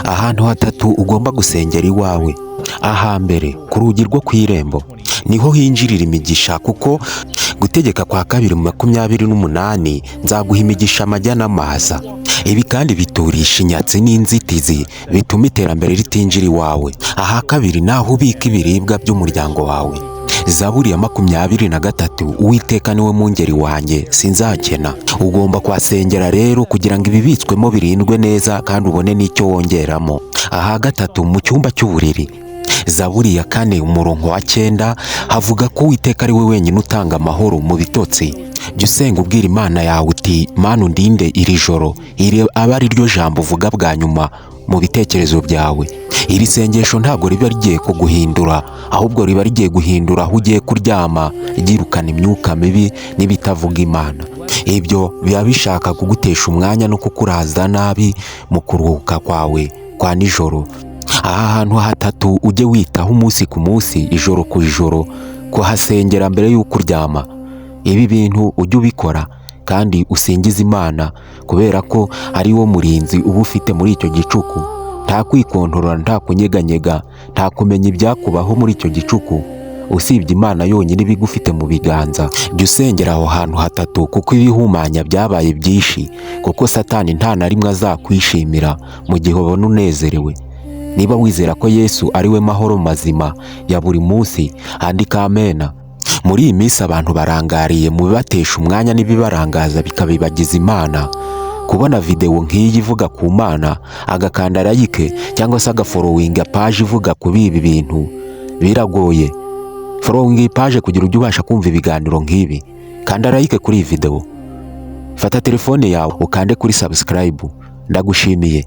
Ahantu hatatu ugomba gusengera iwawe. Ahambere ku rugi rwo ku irembo niho hinjirira imigisha, kuko gutegeka kwa 2:28 nzaguha imigisha amajya n'amaza. Ibi kandi biturisha inyatsi n'inzitizi bituma iterambere ritinjira iwawe. Aha kabiri naho ubika ibiribwa by'umuryango wawe. Zaburi ya 23, Uwiteka niwe mungeri wanjye sinzakena. Ugomba kwasengera rero kugira ngo ibibitswemo birindwe neza kandi ubone n'icyo wongeramo. Aha gatatu mu cyumba cy'uburiri. Zaburi ya 4 umurongo wa 9 havuga ko Uwiteka ari we wenyine utanga amahoro mu bitotsi. Jya usenga ubwira Imana yawe uti Mana undinde iri joro, iri aba ari ryo jambo uvuga bwa nyuma mu bitekerezo byawe. Iri sengesho ntabwo riba rigiye kuguhindura, ahubwo riba rigiye guhindura aho ugiye kuryama, ryirukana imyuka mibi n'ibitavuga Imana. Ibyo biba bishaka kugutesha umwanya no kukuraza nabi mu kuruhuka kwawe kwa nijoro. Aha hantu hatatu ujye witaho umunsi ku munsi, ijoro ku ijoro, kuhasengera mbere y'uko uryama. Ibi bintu ujye ubikora kandi usingiza Imana, kubera ko ari wo murinzi uba ufite muri icyo gicuku. Nta kwikontorora, nta kunyeganyega, nta kumenya ibyakubaho muri icyo gicuku, usibye Imana yonyine ibigufite mu biganza. Jya usengera aho hantu hatatu, kuko ibihumanya byabaye byinshi, kuko Satani nta na rimwe azakwishimira mu gihe ubona unezerewe. Niba wizera ko Yesu ari we mahoro mazima ya buri munsi, andika amena. Muri iyi minsi abantu barangariye mu bibatesha umwanya n'ibibarangaza bikabibagiza Imana. Kubona video nk'iyi ivuga ku Mana, agakanda like cyangwa se agaforowinga page ivuga kuri ibi bintu biragoye. Following page kugira ujye ubasha kumva ibiganiro nk'ibi. Kanda like kuri iyi video, fata telefone yawe ukande kuri subscribe. Ndagushimiye.